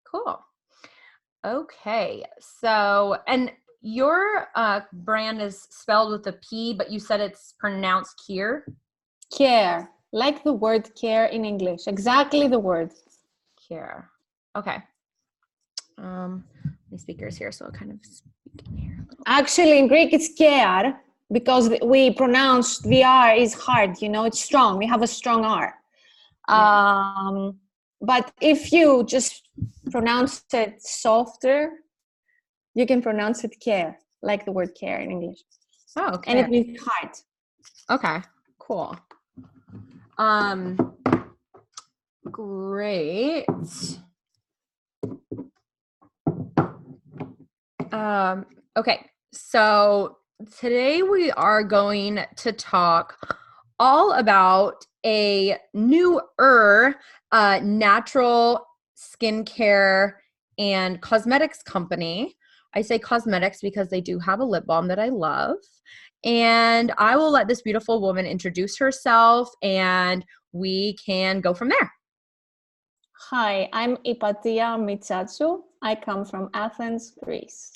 Cool. Okay. So, and your brand is spelled with a P, but you said it's pronounced KearLife? Care, like the word care in English. Exactly the word. KearLife. Okay. My speaker's here, so I'll kind of speak in here a little. Actually, in Greek, it's kēᾰρ because we pronounce the R is hard. You know, it's strong. We have a strong R. But if you just pronounce it softer, you can pronounce it care, like the word care in English. Oh, okay. And it means heart. Okay, cool. Great. Okay, so today we are going to talk all about a newer natural skincare and cosmetics company. I say cosmetics because they do have a lip balm that I love. And I will let this beautiful woman introduce herself and we can go from there. Hi, I'm Ipatia Mitsatsou. I come from Athens, Greece.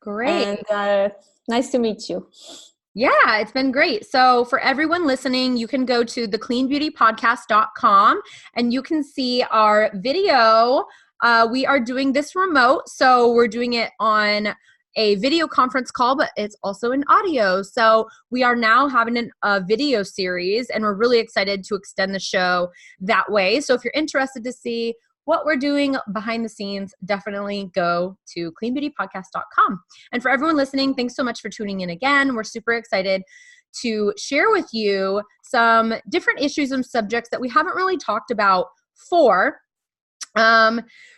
Great. And nice to meet you. Yeah, it's been great. So for everyone listening, you can go to thecleanbeautypodcast.com and you can see our video. We are doing this remote, so we're doing it on a video conference call, but it's also an audio. So we are now having a video series and we're really excited to extend the show that way. So if you're interested to see what we're doing behind the scenes, definitely go to cleanbeautypodcast.com. And for everyone listening, thanks so much for tuning in again. We're super excited to share with you some different issues and subjects that we haven't really talked about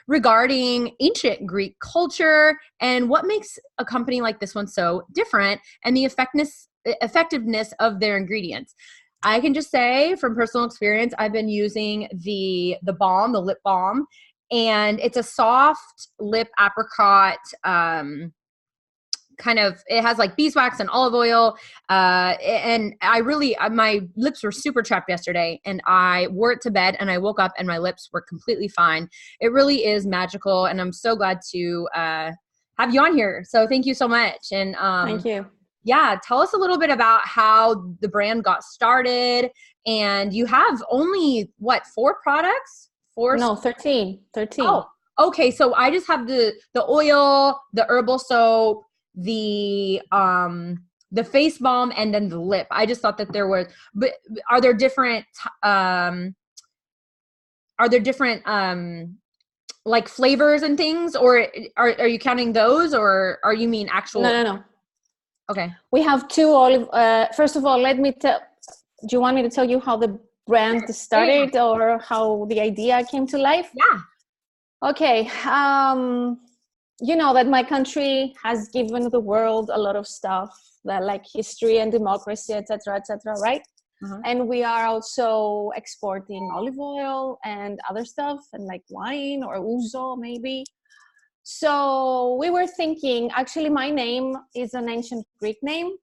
regarding ancient Greek culture and what makes a company like this one so different and the effectiveness of their ingredients. I can just say from personal experience, I've been using the balm, the lip balm, and it's a soft lip apricot kind of, it has like beeswax and olive oil. And my lips were super chapped yesterday and I wore it to bed and I woke up and my lips were completely fine. It really is magical. And I'm so glad to have you on here. So thank you so much. And thank you. Yeah, tell us a little bit about how the brand got started. And you have only, 4 products? 4? No, 13. Oh, okay. So I just have the oil, the herbal soap, the face balm, and then the lip. I just thought that there was, but are there different like flavors and things, or are you counting those, or are you mean actual? No. Okay. We have 2 olive. First of all, let me tell. Do you want me to tell you how the brand started or how the idea came to life? Yeah. Okay. You know that my country has given the world a lot of stuff, that like history and democracy, etc., right? Uh-huh. And we are also exporting olive oil and other stuff, and like wine or ouzo maybe. So we were thinking, actually my name is an ancient Greek name.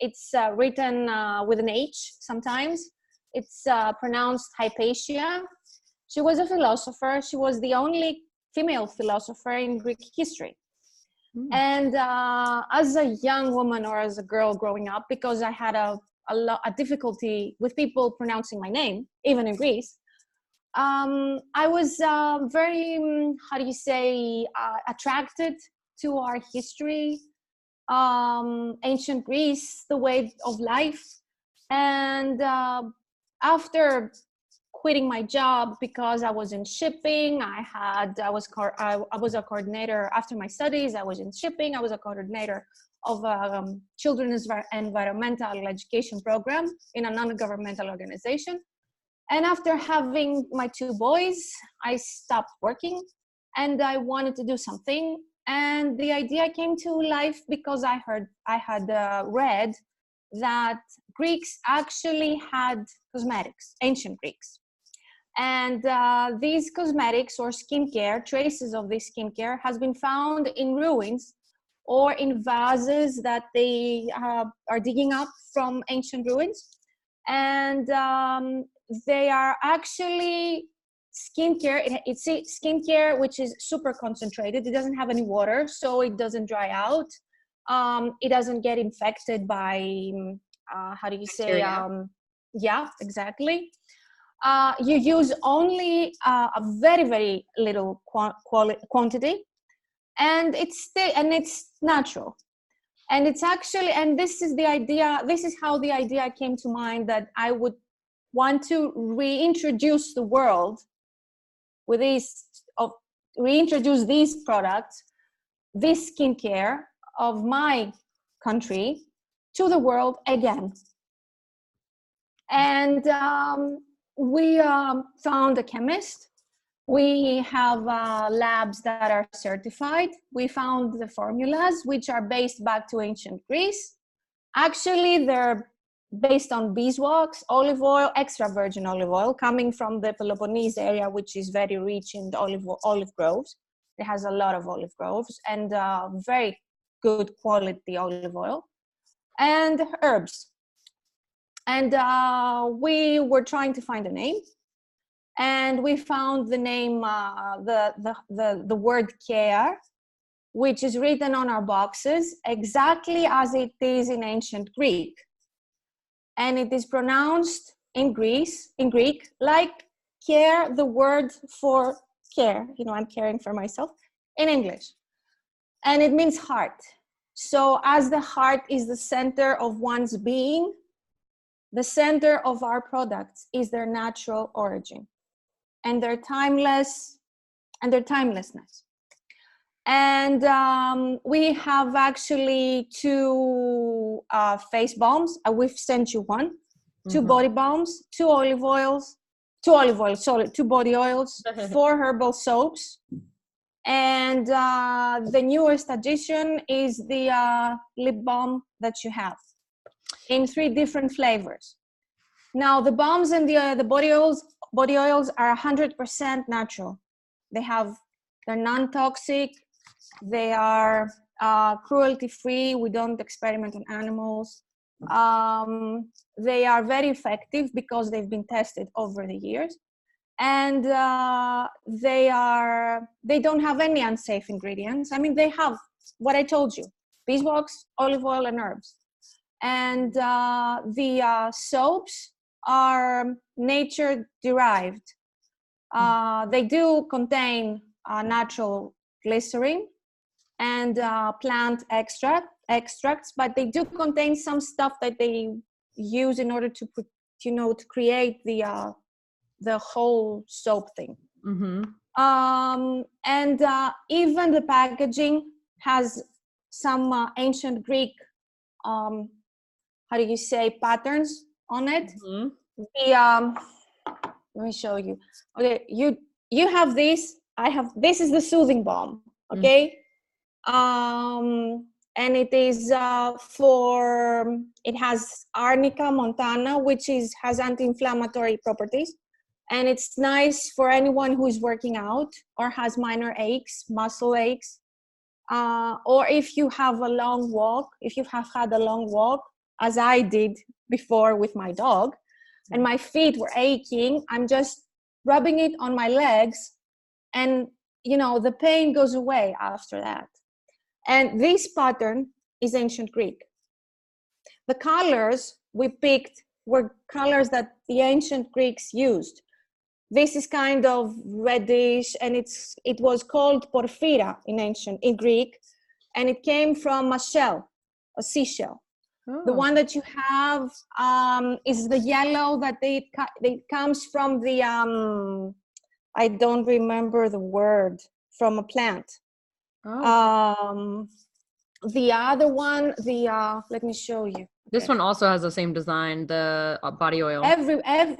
It's written with an H sometimes. It's pronounced Hypatia. She was a philosopher. She was the only female philosopher in Greek history. And as a young woman or as a girl growing up, because I had a difficulty with people pronouncing my name, even in Greece, I was very, attracted to our history, ancient Greece, the way of life. And after quitting my job because I was in shipping, I was a coordinator after my studies. I was in shipping. I was a coordinator of a children's environmental education program in a non-governmental organization. And after having my 2 boys, I stopped working and I wanted to do something. And the idea came to life because I had read that Greeks actually had cosmetics, ancient Greeks. And these cosmetics or skincare, traces of this skincare has been found in ruins or in vases that they are digging up from ancient ruins. And they are actually skincare. It's a skincare which is super concentrated. It doesn't have any water, so it doesn't dry out. It doesn't get infected by how do you say? Yeah, exactly. You use only a very, very little quantity, and it's natural. And it's actually, and this is the idea, this is how the idea came to mind, that I would want to reintroduce the world with reintroduce these products, this skincare of my country to the world again. And we found a chemist. We have labs that are certified. We found the formulas, which are based back to ancient Greece. Actually, they're based on beeswax, olive oil, extra virgin olive oil, coming from the Peloponnese area, which is very rich in olive groves. It has a lot of olive groves and very good quality olive oil, and herbs. And we were trying to find a name. And we found the name, the word Keᾰρ, which is written on our boxes exactly as it is in ancient Greek. And it is pronounced in Greek, like care, the word for care. You know, I'm caring for myself, in English. And it means heart. So as the heart is the center of one's being, the center of our products is their natural origin and their timelessness. And we have actually 2 face balms. We've sent you one. 2 body balms, 2 body oils, 4 herbal soaps. And the newest addition is the lip balm that you have in 3 different flavors. Now, the balms and the body oils are 100% natural. They're non-toxic. They are cruelty-free. We don't experiment on animals. They are very effective because they've been tested over the years. And they don't have any unsafe ingredients. I mean, they have what I told you: beeswax, olive oil, and herbs. And the soaps are nature derived. They do contain natural glycerin and plant extracts, but they do contain some stuff that they use in order to to create the whole soap thing. And even the packaging has some ancient Greek how do you say, patterns on it. Let me show you. Okay, you have this. This is the Soothing Balm. Okay. And it is it has Arnica montana, which has anti-inflammatory properties. And it's nice for anyone who is working out or has minor aches, muscle aches. Or if you have a long walk, if you have had a long walk, as I did before with my dog, and my feet were aching, I'm just rubbing it on my legs, and the pain goes away after that. And this pattern is ancient Greek. The colors we picked were colors that the ancient Greeks used. This is kind of reddish, and it was called porphyra in Greek, and it came from a seashell. Oh. The one that you have is the yellow that it comes from the I don't remember the word, from a plant. Oh. The other one, let me show you. This one also has the same design, the body oil. Everything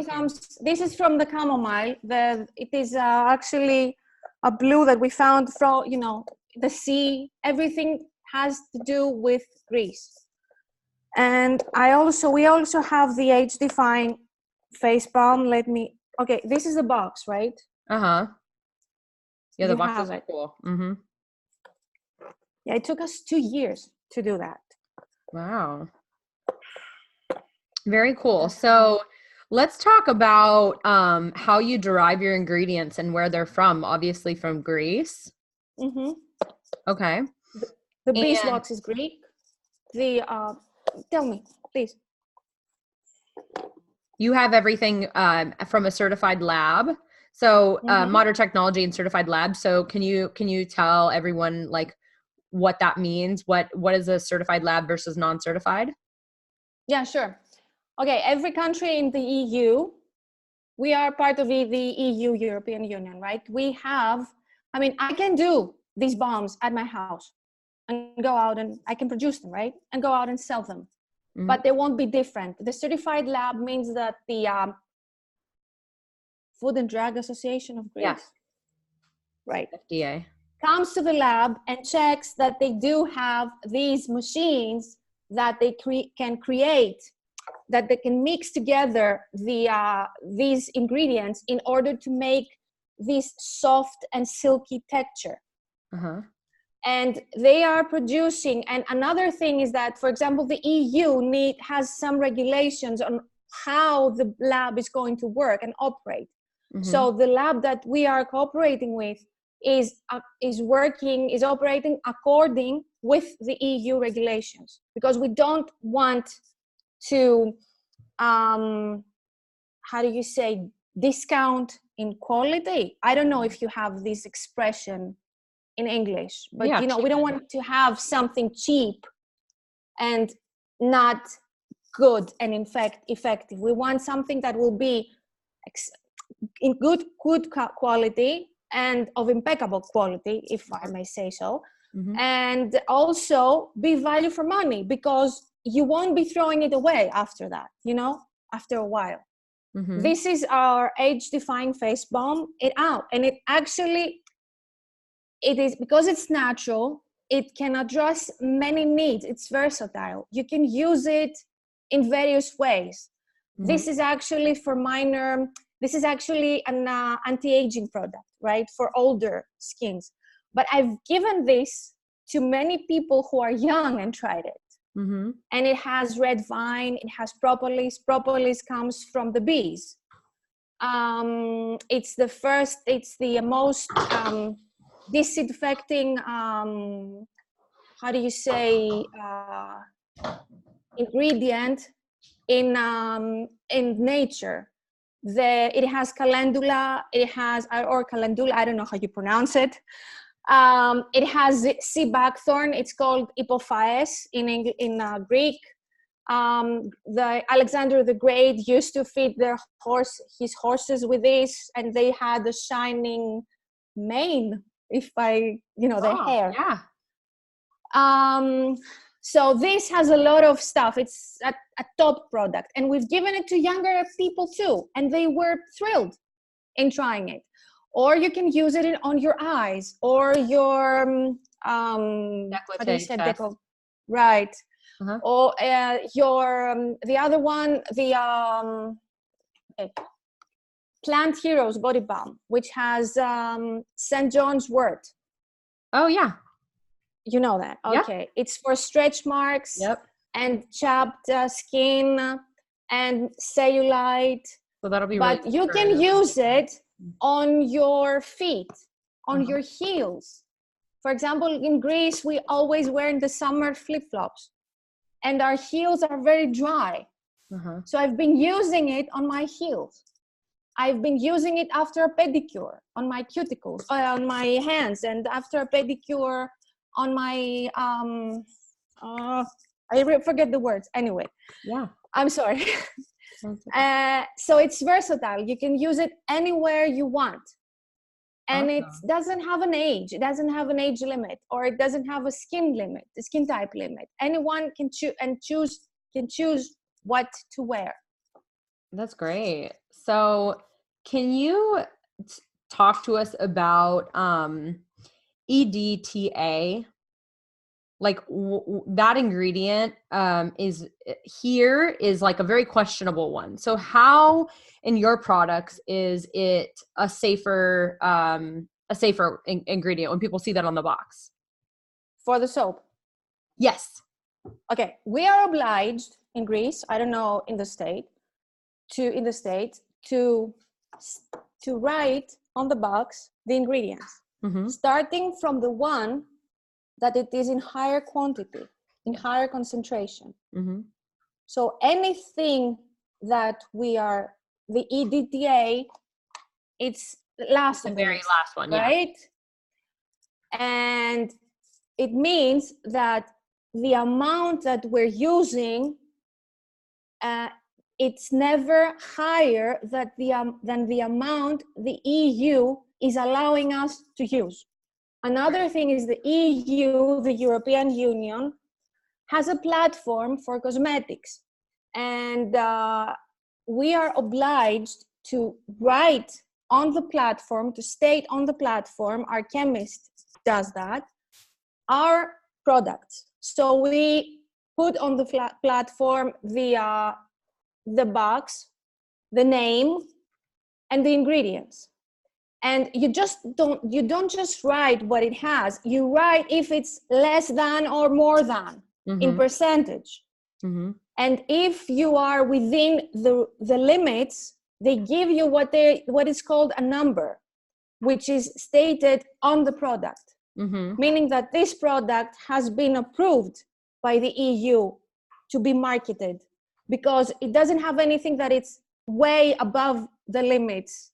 comes. This is from the chamomile. It is actually a blue that we found from the sea. Everything has to do with Greece. And we also have the age define face balm. Okay, this is the box, right? Yeah, the box is cool. Yeah, it took us 2 years to do that. Wow. Very cool. So Let's talk about how you derive your ingredients and where they're from. Obviously from Greece. Mm-hmm. Okay. The beeswax is Greek. The tell me, please. You have everything from a certified lab. So modern technology and certified lab. So can you tell everyone like what that means? What is a certified lab versus non-certified? Yeah, sure. Okay, every country in the EU, we are part of the EU, European Union, right? We have, I mean, I can do these balms at my house and go out and I can produce them, right? And go out and sell them. Mm-hmm. But they won't be different. The certified lab means that the Food and Drug Association of Greece, right? FDA. Comes to the lab and checks that they do have these machines that they can create, that they can mix together these ingredients in order to make this soft and silky texture. Uh-huh. And they are producing, and another thing is that, for example, the EU has some regulations on how the lab is going to work and operate. Mm-hmm. So the lab that we are cooperating with is operating according with the EU regulations, because we don't want to how do you say, discount in quality. I don't know if you have this expression in English, but you know, we don't want to have something cheap and not good and in fact effective. We want something that will be in good quality and of impeccable quality, if I may say so. Mm-hmm. And also be value for money, because you won't be throwing it away after that, you know, after a while. Mm-hmm. This is our age-defying face balm. And it actually, it is, because it's natural, it can address many needs. It's versatile. You can use it in various ways. Mm-hmm. This is actually this is actually an anti-aging product, right? For older skins. But I've given this to many people who are young and tried it. Mm-hmm. And it has red vine, it has propolis. Propolis comes from the bees. It's the most disinfecting, how do you say, ingredient in nature. It has calendula, or calendula, I don't know how you pronounce it. It has sea buckthorn. It's called Hippophaes in Greek. The Alexander the Great used to feed his horses with this, and they had a shining mane, their hair. Yeah. So this has a lot of stuff. It's a top product, and we've given it to younger people too, and they were thrilled in trying it. Or you can use it on your eyes or your right. Uh-huh. Or your the other one, the Plant Heroes Body Balm, which has St. John's wort. Oh yeah, you know that. Okay, yeah. It's for stretch marks. Yep. And chapped skin and cellulite. So that'll be. But really you can use it on your feet, on your heels. For example, in Greece, we always wear in the summer flip-flops, and our heels are very dry. Uh-huh. So I've been using it on my heels. I've been using it after a pedicure on my cuticles, on my hands, and after a pedicure on my, I forget the words. Anyway, yeah, I'm sorry. So it's versatile. You can use it anywhere you want. And it doesn't have an age. It doesn't have an age limit, or it doesn't have a skin limit, a skin type limit. Anyone can choose what to wear. That's great. So can you talk to us about EDTA? Like that ingredient is like a very questionable one. So how in your products is it a safer ingredient when people see that on the box? For the soap? Yes. Okay. We are obliged in Greece, I don't know in the state, in the States to write on the box the ingredients, starting from the one that it is in higher quantity, in higher concentration. So anything that the EDTA, it's last on the very list, last one, right? And it means that the amount that we're using, it's never higher than the amount the EU is allowing us to use. Another thing is the EU, the European Union, has a platform for cosmetics. And we are obliged to write on the platform, to state on the platform, our chemist does that, our products. So we put on the platform the box, the name, and the ingredients. And you don't just write what it has, you write if it's less than or more than in percentage. And if you are within the limits, they give you what is called a number, which is stated on the product, meaning that this product has been approved by the EU to be marketed, because it doesn't have anything that it's way above the limits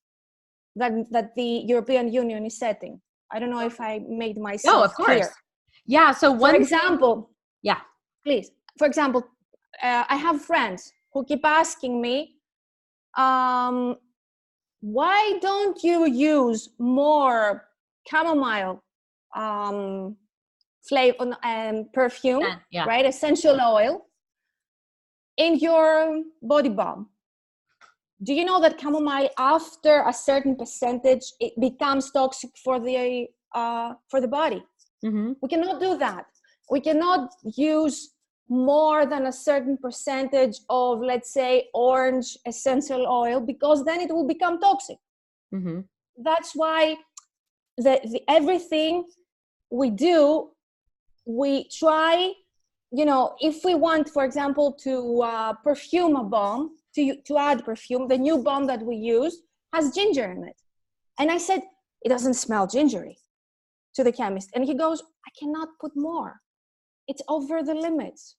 that the European Union is setting. I don't know if I made myself clear. Yeah. So for example, yeah, please. For example, I have friends who keep asking me, why don't you use more chamomile flavor and perfume, right? Essential oil in your body balm. Do you know that chamomile, after a certain percentage, it becomes toxic for the body? We cannot do that. We cannot use more than a certain percentage of, let's say, orange essential oil, because then it will become toxic. That's why everything we do, we try, if we want, for example, to perfume a balm, to add perfume, the new balm that we use has ginger in it. And I said, it doesn't smell gingery, to the chemist. And he goes, I cannot put more. It's over the limits.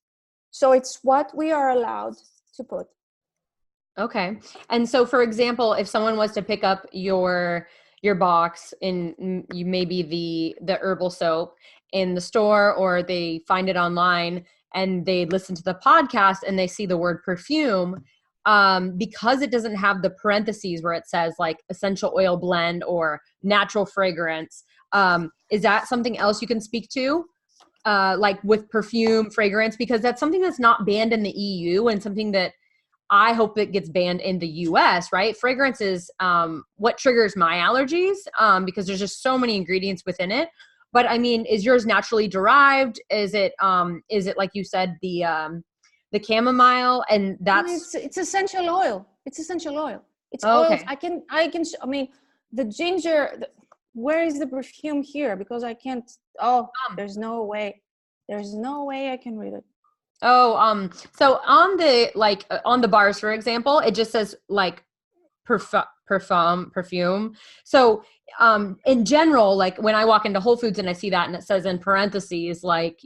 So it's what we are allowed to put. Okay. And so, for example, if someone was to pick up your box in maybe the herbal soap in the store, or they find it online and they listen to the podcast and they see the word perfume, because it doesn't have the parentheses where it says like essential oil blend or natural fragrance, is that something else you can speak to? Like with perfume, fragrance, because that's something that's not banned in the EU, and something that I hope it gets banned in the US, right? Fragrance is what triggers my allergies, because there's just so many ingredients within it. But I mean, is yours naturally derived? Is it like you said, the chamomile, and that's it's essential oil. It's essential oil. It's oils. Okay. I mean, the ginger. Where is the perfume here? Because I can't. There's no way. There's no way I can read it. So on the bars, for example, it just says like perfume. So in general, like when I walk into Whole Foods and I see that and it says in parentheses, like,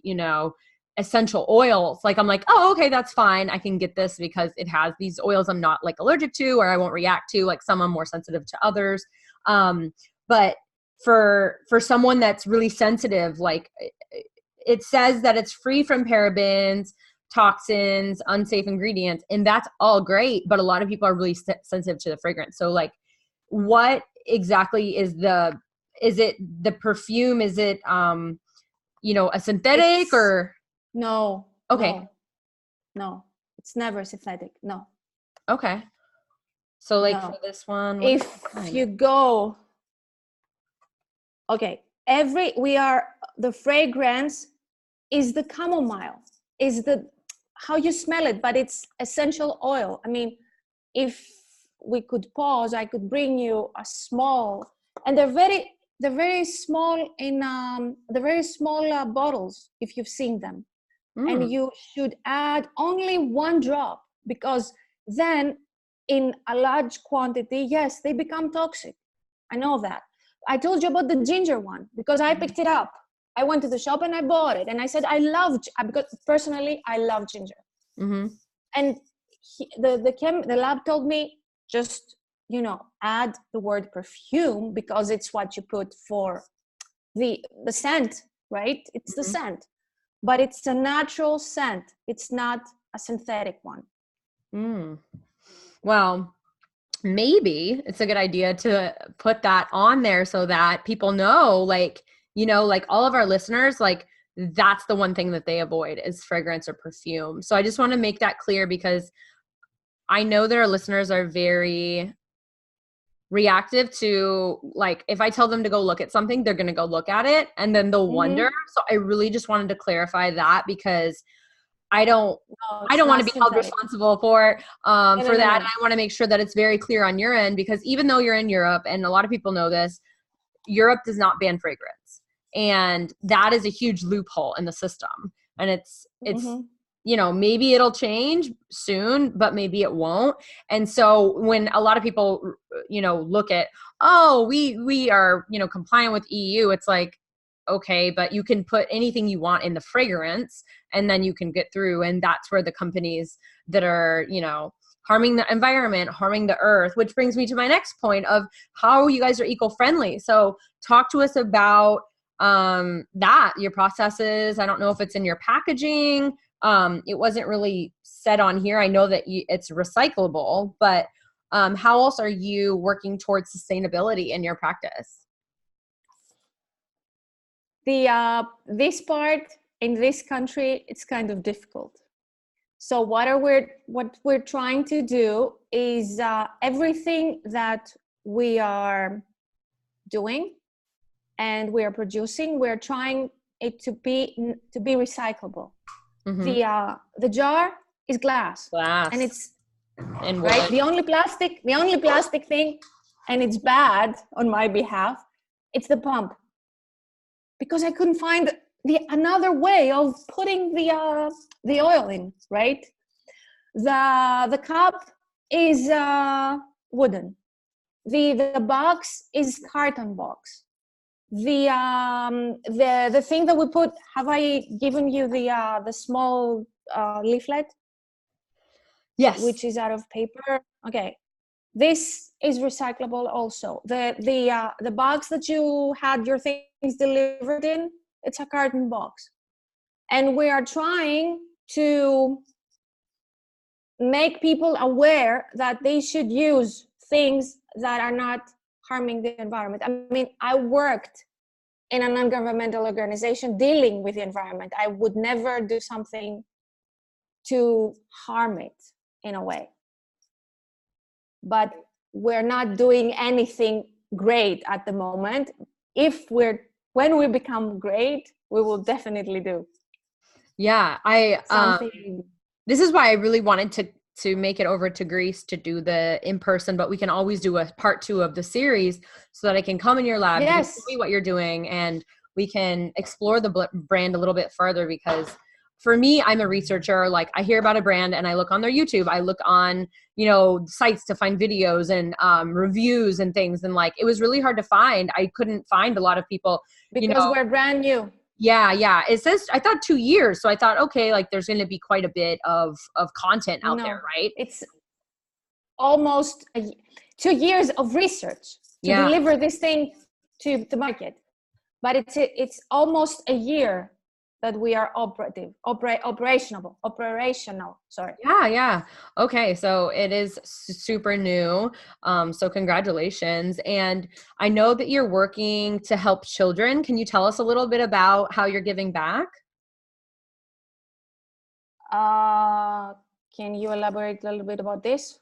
essential oils, like I'm like, oh, okay, that's fine. I can get this because it has these oils I'm not like allergic to, or I won't react to, like some I'm more sensitive to others. But for someone that's really sensitive, like it says that it's free from parabens, toxins, unsafe ingredients, and that's all great. But a lot of people are really sensitive to the fragrance. So like, what exactly is it the perfume? Is it, a synthetic or? No. Okay. No, it's never synthetic. No. Okay. So like for this one, if you go, okay, the fragrance is the chamomile, is how you smell it, but it's essential oil. I mean, if we could pause, I could bring you a small, and they're very small in the very small bottles, if you've seen them. And you should add only 1 drop, because then in a large quantity, yes, they become toxic. I know that. I told you about the ginger one because I picked it up. I went to the shop and I bought it. And I said, because personally, I love ginger. Mm-hmm. And the lab told me, just, add the word perfume because it's what you put for the scent, right? It's the scent. But it's a natural scent. It's not a synthetic one. Well, maybe it's a good idea to put that on there so that people know, like all of our listeners, like that's the one thing that they avoid is fragrance or perfume. So I just want to make that clear because I know that our listeners are very reactive to, like, if I tell them to go look at something, they're going to go look at it and then they'll wonder. So I really just wanted to clarify that because I don't want to be held responsible for that. And I want to make sure that it's very clear on your end, because even though you're in Europe, and a lot of people know this, Europe does not ban fragrance. And that is a huge loophole in the system. And it's maybe it'll change soon, but maybe it won't. And so when a lot of people, look at, we are, compliant with EU, it's like, okay, but you can put anything you want in the fragrance and then you can get through. And that's where the companies that are, harming the environment, harming the earth, which brings me to my next point of how you guys are eco-friendly. So talk to us about that, your processes. I don't know if it's in your packaging. It wasn't really said on here. I know that it's recyclable, but how else are you working towards sustainability in your practice? This part in this country, it's kind of difficult. So what we're trying to do is everything that we are doing and we are producing, we're trying it to be recyclable. The jar is glass, and it's right. The only plastic thing, and it's bad on my behalf. It's the pump, because I couldn't find another way of putting the oil in. Right, the cup is wooden. The box is carton box. The thing that we put, have I given you the small leaflet? Yes. Which is out of paper. Okay. This is recyclable also. The box that you had your things delivered in, it's a carton box. And we are trying to make people aware that they should use things that are not harming the environment. I mean, I worked in a non-governmental organization dealing with the environment. I would never do something to harm it in a way. But we're not doing anything great at the moment. When we become great, we will definitely do. Yeah, this is why I really wanted to make it over to Greece to do the in-person, but we can always do a part 2 of the series so that I can come in your lab, yes, you can see what you're doing, and we can explore the brand a little bit further. Because for me, I'm a researcher. Like, I hear about a brand and I look on their YouTube, I look on, sites to find videos and reviews and things. And like, it was really hard to find. I couldn't find a lot of people. Because we're brand new. Yeah. It says, I thought 2 years. So I thought, okay, like there's going to be quite a bit of content out there, right? It's almost 2 years of research to deliver this thing to the market. But it's almost a year that we are operational. Sorry. Yeah. Okay. So it is super new. So congratulations. And I know that you're working to help children. Can you tell us a little bit about how you're giving back? Can you elaborate a little bit about this?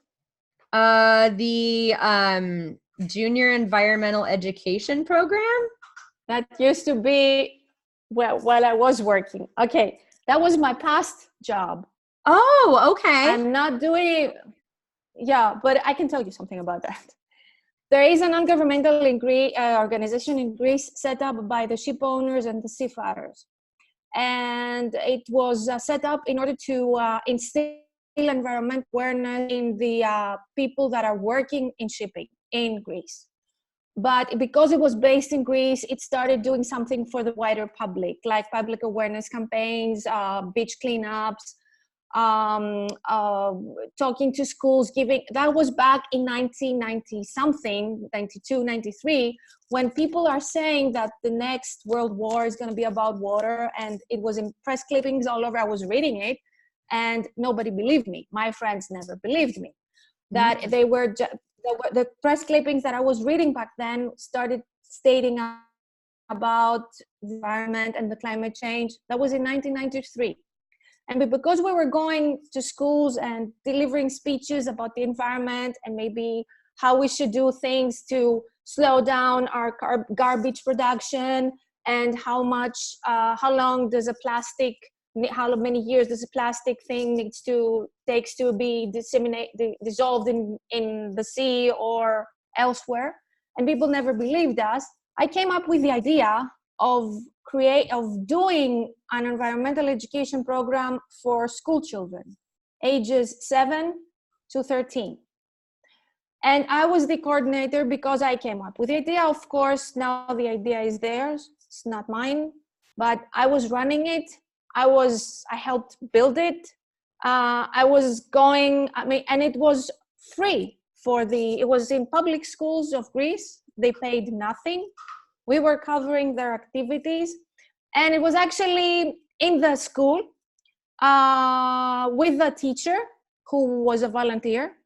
The Junior Environmental Education Program? That used to be while I was working. Okay, that was my past job. Oh, okay. I'm not doing, but I can tell you something about that. There is a non-governmental organization in Greece set up by the ship owners and the seafarers. And it was set up in order to instill environmental awareness in the people that are working in shipping in Greece. But because it was based in Greece, it started doing something for the wider public, like public awareness campaigns, beach cleanups, talking to schools, that was back in 1990 something, 92, 93, when people are saying that the next world war is going to be about water, and it was in press clippings all over. I was reading it and nobody believed me. My friends never believed me that they were the press clippings that I was reading back then started stating about the environment and the climate change. That was in 1993. And because we were going to schools and delivering speeches about the environment and maybe how we should do things to slow down our garbage production, and how long does how many years does a plastic thing takes to be dissolved in the sea or elsewhere, and people never believed us. I came up with the idea of doing an environmental education program for school children, ages 7 to 13. And I was the coordinator because I came up with the idea. Of course, now the idea is theirs. It's not mine, but I was running it. I helped build it. And it was free it was in public schools of Greece. They paid nothing. We were covering their activities. And it was actually in the school with a teacher who was a volunteer.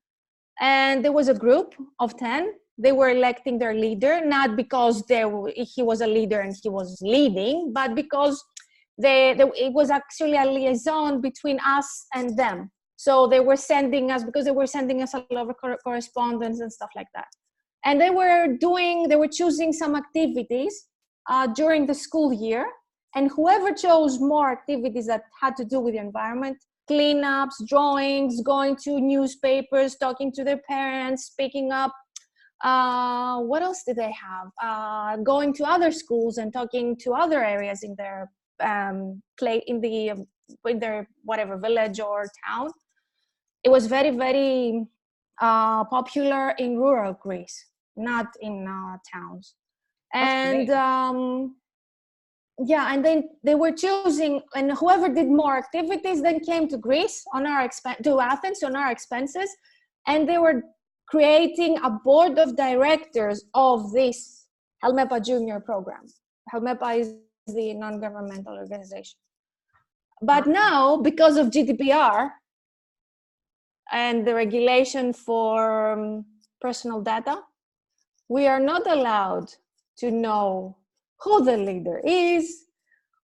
And there was a group of 10. They were electing their leader, not because he was a leader and he was leading, but because it was actually a liaison between us and them. So they were sending us a lot of correspondence and stuff like that. And they were choosing some activities during the school year. And whoever chose more activities that had to do with the environment, cleanups, drawings, going to newspapers, talking to their parents, speaking up. What else did they have? Going to other schools and talking to other areas in their in their whatever village or town. It was very, very popular in rural Greece, not in towns. And and then they were choosing, and whoever did more activities then came to Greece to Athens on our expenses, and they were creating a board of directors of this Helmepa Junior program. Helmepa is the non-governmental organization. But now, because of GDPR and the regulation for personal data, we are not allowed to know who the leader is,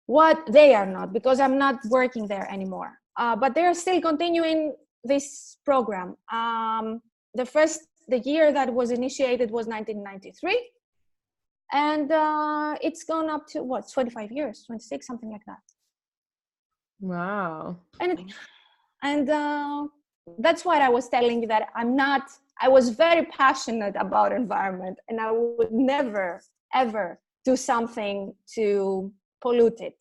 what they are not, because I'm not working there anymore. But they're still continuing this program. The year that was initiated was 1993. And it's gone up to 25 years, 26, something like that. Wow. And that's what I was telling you, that I was very passionate about environment, and I would never, ever do something to pollute it.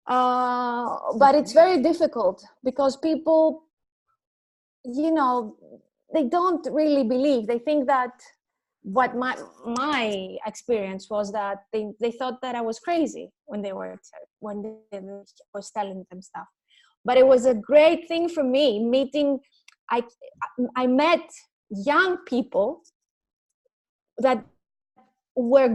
But it's very difficult because people, they don't really believe. They think that what my experience was that they thought that I was crazy when they was telling them stuff. But it was a great thing for me I met young people that were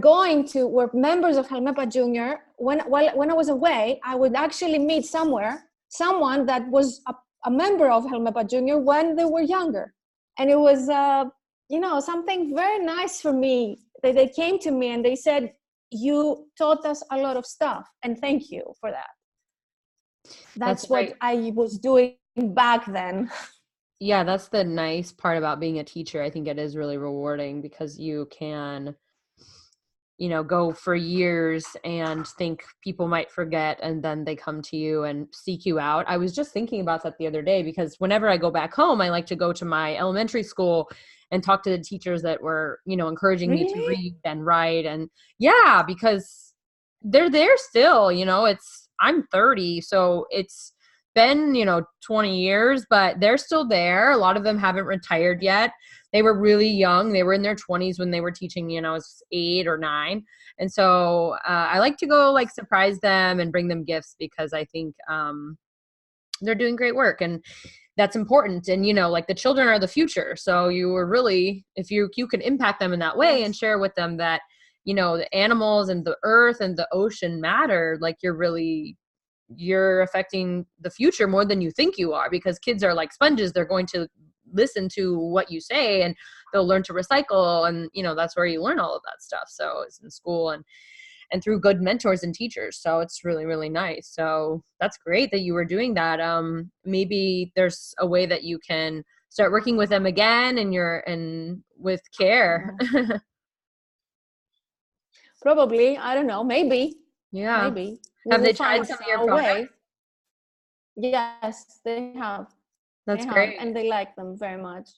members of Helmepa Junior. When I was away, I would actually meet someone that was a member of Helmepa Junior when they were younger. And it was something very nice for me. They came to me and they said, "You taught us a lot of stuff, and thank you for that." That's what I was doing back then. Yeah, that's the nice part about being a teacher. I think it is really rewarding because you can, go for years and think people might forget, and then they come to you and seek you out. I was just thinking about that the other day because whenever I go back home, I like to go to my elementary school and talk to the teachers that were, encouraging me to read and write. And because they're there still, I'm 30. So been, 20 years, but they're still there. A lot of them haven't retired yet. They were really young. They were in their 20s when they were teaching, as 8 or 9. And so I like to go like surprise them and bring them gifts because I think they're doing great work. And that's important. And, like the children are the future. So you are really, if you can impact them in that way and share with them that, the animals and the earth and the ocean matter, like you're affecting the future more than you think you are, because kids are like sponges. They're going to listen to what you say and they'll learn to recycle. And, that's where you learn all of that stuff. So it's in school and through good mentors and teachers. So it's really, really nice. So that's great that you were doing that. Maybe there's a way that you can start working with them again and with KearLife. Probably. I don't know. Maybe. Yeah. Maybe. Have they tried some of your products? Yes, they have. That's great. And they like them very much.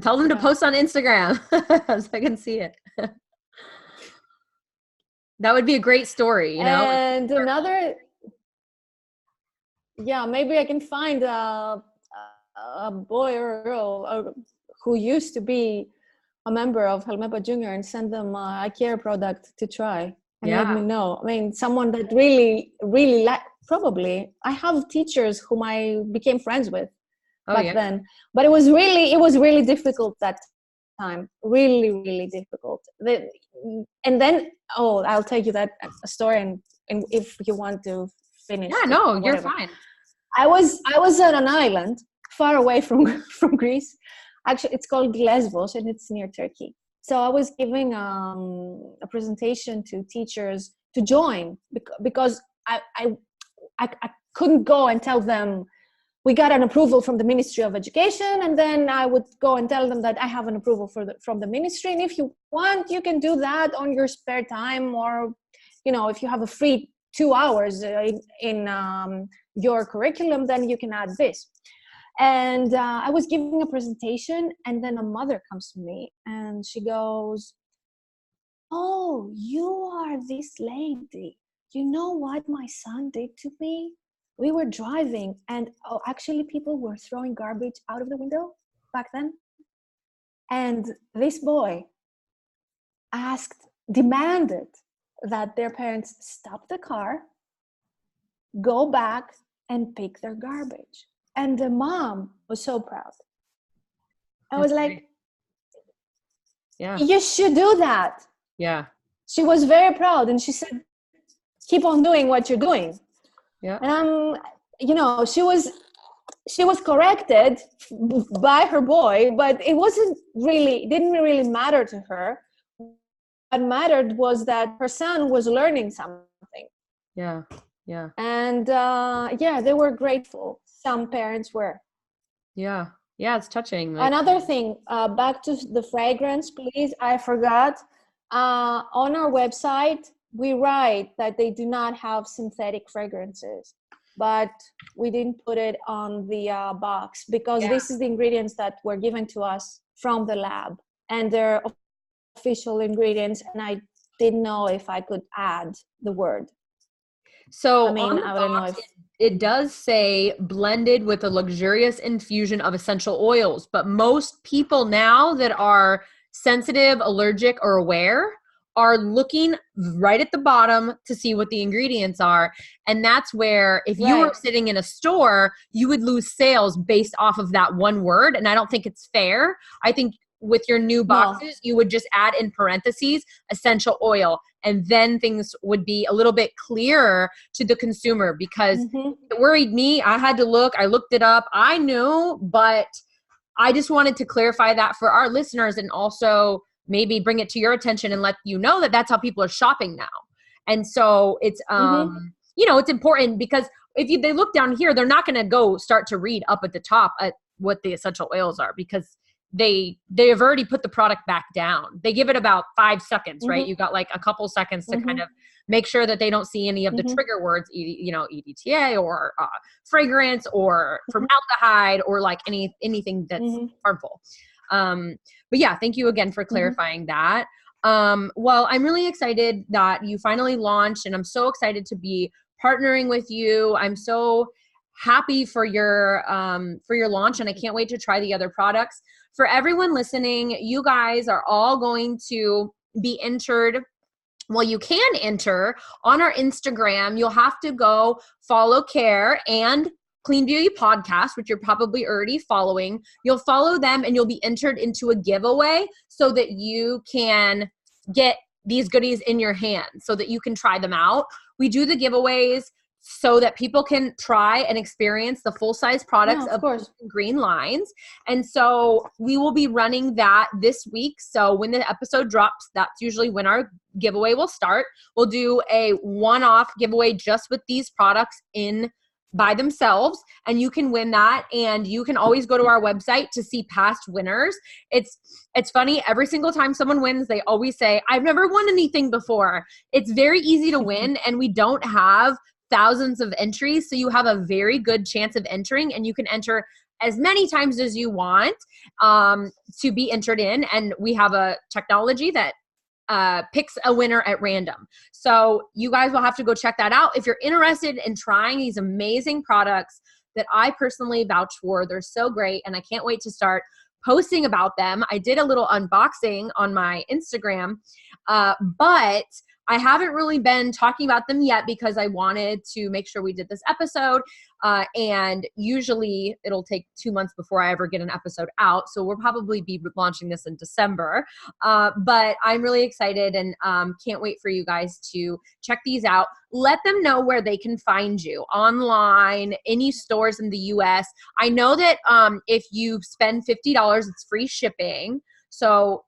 Tell them to post on Instagram so I can see it. That would be a great story, And another, maybe I can find a boy or a girl who used to be a member of Helmepa Junior and send them a KearLife product to try and let me know. I mean, someone that really, really probably. I have teachers whom I became friends with back then, but it was really difficult that time. Really, really difficult. And then, I'll tell you that story, and if you want to finish. Yeah, no, you're fine. I was on an island far away from Greece. Actually, it's called Lesbos, and it's near Turkey. So I was giving a presentation to teachers to join because I couldn't go and tell them we got an approval from the Ministry of Education, and then I would go and tell them that I have an approval from the ministry, and if you want, you can do that on your spare time, or if you have a free 2 hours in your curriculum, then you can add this. And I was giving a presentation, and then a mother comes to me and she goes, "Oh, you are this lady. You know what my son did to me? We were driving, and actually people were throwing garbage out of the window back then. And this boy demanded that their parents stop the car, go back and pick their garbage." And the mom was so proud. I was like, yeah, you should do that. Yeah. She was very proud, and she said, keep on doing what you're doing. Yeah. And she was corrected by her boy, but it didn't really matter to her. What mattered was that her son was learning something. Yeah. Yeah. And they were grateful. Some parents were. Yeah. Yeah, it's touching. Another thing, back to the fragrance, please. I forgot. On our website, we write that they do not have synthetic fragrances, but we didn't put it on the box because this is the ingredients that were given to us from the lab, and they're official ingredients, and I didn't know if I could add the word. So I mean, I don't know if it does say blended with a luxurious infusion of essential oils, but most people now that are sensitive, allergic, or aware are looking right at the bottom to see what the ingredients are. And that's where if you were sitting in a store, you would lose sales based off of that one word. And I don't think it's fair. I think with your new boxes, you would just add in parentheses, essential oil. And then things would be a little bit clearer to the consumer, because it worried me. I had to look, I looked it up. I knew, but I just wanted to clarify that for our listeners, and also maybe bring it to your attention and let you know that that's how people are shopping now. And so it's, it's important, because if they look down here, they're not going to go start to read up at the top at what the essential oils are, because they have already put the product back down. They give it about 5 seconds, right? You got like a couple seconds to kind of make sure that they don't see any of the trigger words, EDTA or fragrance or formaldehyde or like anything that's harmful. But yeah, thank you again for clarifying that. Well, I'm really excited that you finally launched, and I'm so excited to be partnering with you. I'm so happy for your launch, and I can't wait to try the other products. For everyone listening, you guys are all going to be entered. Well, you can enter on our Instagram. You'll have to go follow KearLife and Clean Beauty Podcast, which you're probably already following. You'll follow them and you'll be entered into a giveaway so that you can get these goodies in your hands so that you can try them out. We do the giveaways so that people can try and experience the full-size products of green lines. And so we will be running that this week. So when the episode drops, that's usually when our giveaway will start. We'll do a one-off giveaway just with these products in by themselves, and you can win that. And you can always go to our website to see past winners. It's funny, every single time someone wins, they always say, I've never won anything before. It's very easy to win, and we don't have thousands of entries, so you have a very good chance of entering, and you can enter as many times as you want to be entered in. And we have a technology that picks a winner at random. So you guys will have to go check that out. If you're interested in trying these amazing products that I personally vouch for, they're so great, and I can't wait to start posting about them. I did a little unboxing on my Instagram, but I haven't really been talking about them yet because I wanted to make sure we did this episode. And usually it'll take 2 months before I ever get an episode out. So we'll probably be launching this in December. But I'm really excited and can't wait for you guys to check these out. Let them know where they can find you online, any stores in the US. I know that if you spend $50, it's free shipping. So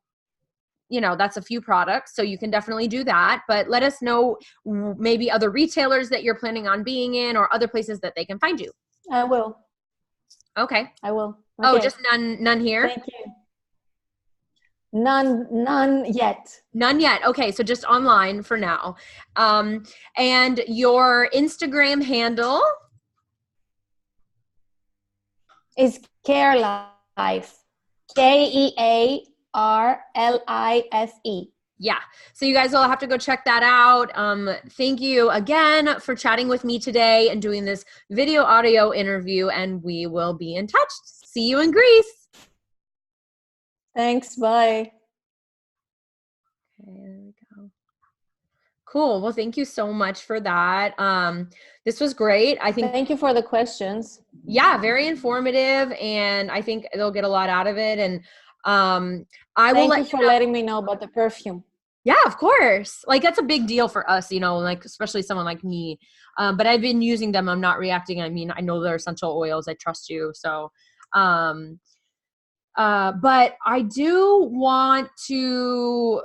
that's a few products, so you can definitely do that. But let us know maybe other retailers that you're planning on being in or other places that they can find you. I will. Okay. I will. Okay. Oh, just none here? Thank you. None yet. None yet. Okay, so just online for now. And your Instagram handle? Is KearLife. KearLife. Yeah. So you guys will have to go check that out. Thank you again for chatting with me today and doing this video audio interview, and we will be in touch. See you in Greece. Thanks. Bye. Okay, there we go. Cool. Well, thank you so much for that. This was great. I think. Thank you for the questions. Yeah, very informative, and I think they'll get a lot out of it. And Thank you for letting me know about the perfume. Yeah, of course. Like, that's a big deal for us, like especially someone like me. But I've been using them. I'm not reacting. I mean, I know they're essential oils. I trust you. So, but I do want to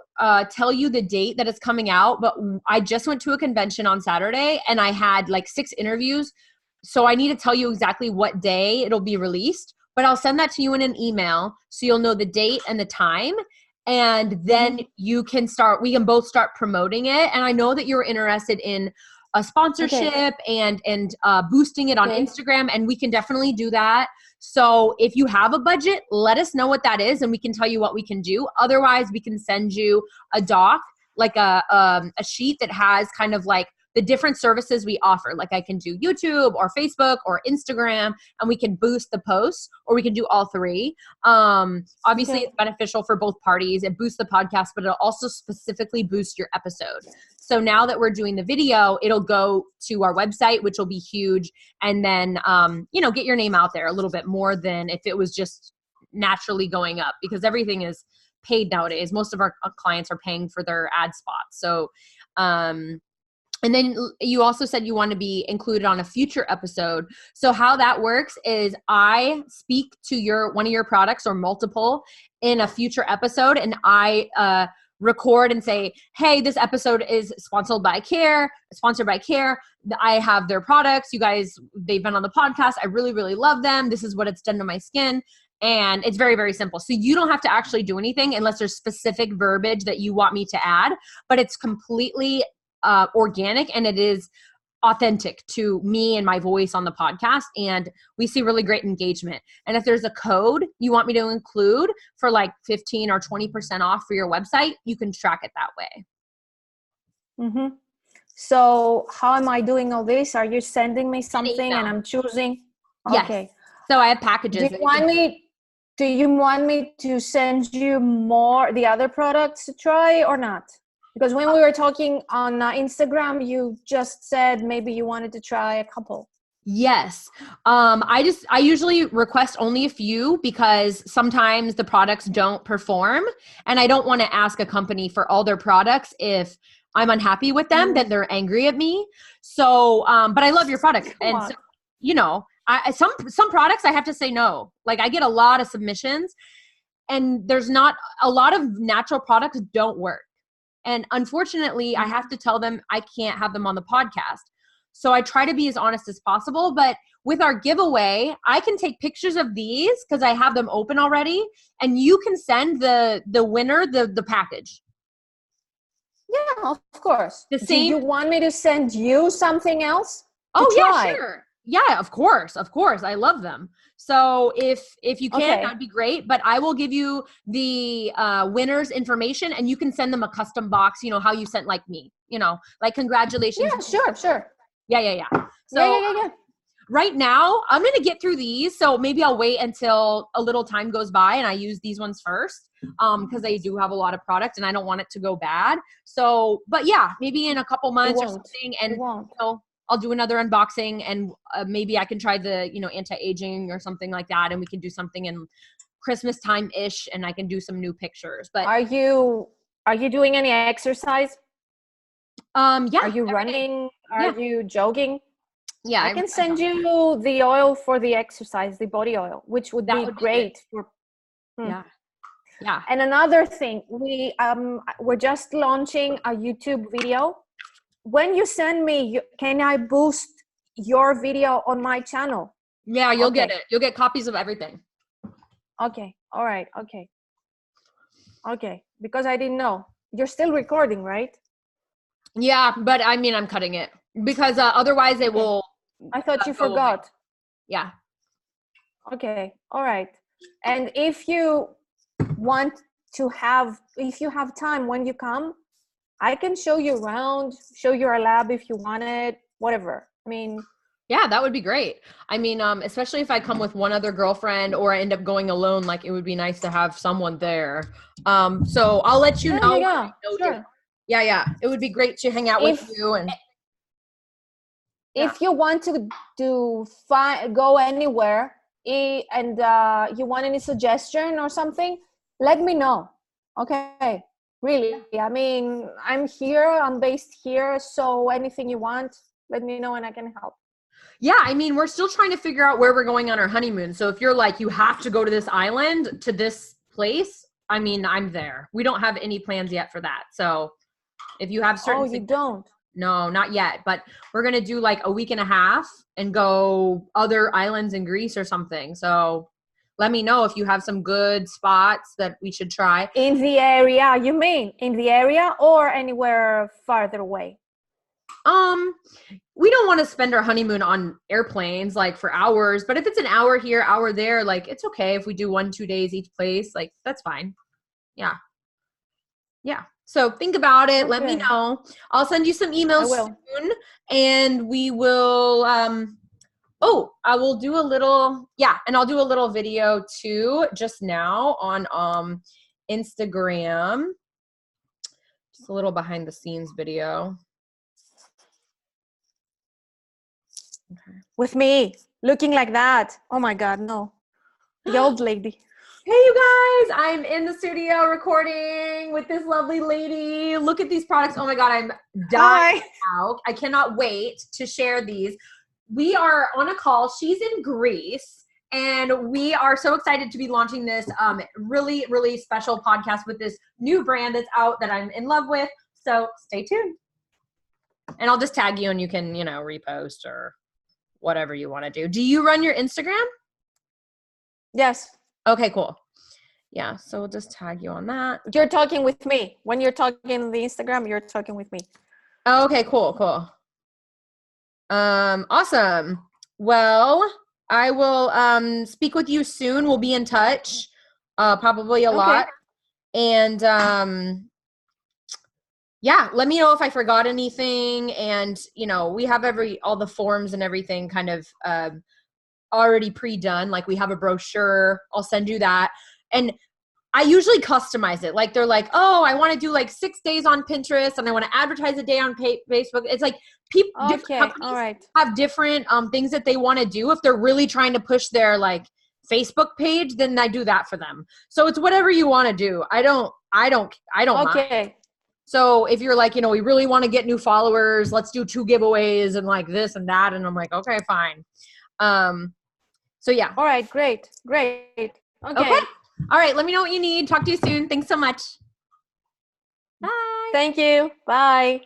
tell you the date that it's coming out. But I just went to a convention on Saturday and I had like 6 interviews. So I need to tell you exactly what day it'll be released. But I'll send that to you in an email so you'll know the date and the time. And then we can both start promoting it. And I know that you're interested in a sponsorship and boosting it on Instagram, and we can definitely do that. So if you have a budget, let us know what that is and we can tell you what we can do. Otherwise, we can send you a doc, like a sheet that has kind of like the different services we offer. Like I can do YouTube or Facebook or Instagram, and we can boost the posts, or we can do all 3. Obviously it's beneficial for both parties. It boosts the podcast, but it'll also specifically boost your episode. So now that we're doing the video, it'll go to our website, which will be huge. And then, get your name out there a little bit more than if it was just naturally going up, because everything is paid nowadays. Most of our clients are paying for their ad spots. So, and then you also said you want to be included on a future episode. So how that works is I speak to one of your products or multiple in a future episode, and I record and say, hey, this episode is sponsored by KearLife. I have their products. You guys, they've been on the podcast. I really, really love them. This is what it's done to my skin. And it's very, very simple. So you don't have to actually do anything unless there's specific verbiage that you want me to add, but it's completely organic, and it is authentic to me and my voice on the podcast, and we see really great engagement. And if there's a code you want me to include for like 15 or 20% off for your website, you can track it that way. So how am I doing all this? Are you sending me something and email. I'm choosing? Yes. Okay. So I have packages. Do you want me to send you the other products to try or not? Because when we were talking on Instagram, you just said maybe you wanted to try a couple. Yes. I usually request only a few because sometimes the products don't perform, and I don't want to ask a company for all their products. If I'm unhappy with them, then they're angry at me. So, but I love your products. And so, you know, some products I have to say no. Like I get a lot of submissions, and there's not a lot of natural products don't work. And unfortunately, I have to tell them I can't have them on the podcast. So I try to be as honest as possible. But with our giveaway, I can take pictures of these because I have them open already, and you can send the winner the package. Yeah, of course. The same. Do you want me to send you something else? Oh yeah, sure. Yeah, of course. I love them. So if you can, that'd be great. But I will give you the winner's information, and you can send them a custom box. You know how you sent like me. You know, like congratulations. Yeah, sure. Yeah. So right now, I'm gonna get through these. So maybe I'll wait until a little time goes by and I use these ones first, because I do have a lot of product and I don't want it to go bad. So, but yeah, maybe in a couple months or something, and you know, I'll do another unboxing, and maybe I can try the, you know, anti-aging or something like that. And we can do something in Christmas time-ish, and I can do some new pictures. But are you doing any exercise? Yeah. Are you running? Are you jogging? Yeah. I can send you the oil for the exercise, the body oil, which would be great for. Yeah. And another thing, we're just launching a YouTube video. When you send me, can I boost your video on my channel? Yeah, you'll get it. You'll get copies of everything. Okay. All right. Okay. Because I didn't know. You're still recording, right? Yeah, but I mean, I'm cutting it because otherwise it will. I thought you forgot. Away. Yeah. Okay. All right. And if you have time when you come, I can show you around, show you our lab if you want it, whatever. I mean, yeah, that would be great. I mean, especially if I come with one other girlfriend or I end up going alone, like it would be nice to have someone there. So I'll let you know. Yeah, sure. Yeah. It would be great to hang out with you. And if you want to go anywhere and you want any suggestion or something, let me know. Okay. Really. I mean, I'm based here. So anything you want, let me know and I can help. Yeah. I mean, we're still trying to figure out where we're going on our honeymoon. So if you're like, you have to go to this island, to this place, I mean, I'm there. We don't have any plans yet for that. So if you have certain. Oh, you don't? No, not yet. But we're going to do like a week and a half and go other islands in Greece or something. So let me know if you have some good spots that we should try. In the area, you mean? In the area or anywhere farther away? We don't want to spend our honeymoon on airplanes like for hours, but if it's an hour here, hour there, like it's okay if we do 1-2 days each place, like that's fine. Yeah. So think about it. Okay. Let me know. I'll send you some emails soon, and we will, I will do a little, and I'll do a little video too, just now on, Instagram, just a little behind the scenes video. Okay. With me looking like that. Oh my God, no. The old lady. Hey, you guys, I'm in the studio recording with this lovely lady. Look at these products. Oh my God, I'm dying now. I cannot wait to share these. We are on a call. She's in Greece, and we are so excited to be launching this really, really special podcast with this new brand that's out that I'm in love with. So stay tuned. And I'll just tag you and you can, repost or whatever you want to do. Do you run your Instagram? Yes. Okay, cool. Yeah, so we'll just tag you on that. You're talking with me. When you're talking on the Instagram, you're talking with me. Oh, okay, cool. Awesome. Well, I will speak with you soon. We'll be in touch, probably a lot. And yeah, let me know if I forgot anything. And, we have all the forms and everything kind of already pre-done. Like we have a brochure. I'll send you that. And I usually customize it. Like they're like, oh, I want to do like 6 days on Pinterest and I want to advertise a day on Facebook. It's like different companies have different things that they want to do. If they're really trying to push their like Facebook page, then I do that for them. So it's whatever you want to do. I don't mind. So if you're like, we really want to get new followers, let's do 2 giveaways and like this and that. And I'm like, okay, fine. So yeah. All right. Great. Okay. All right. Let me know what you need. Talk to you soon. Thanks so much. Bye. Thank you. Bye.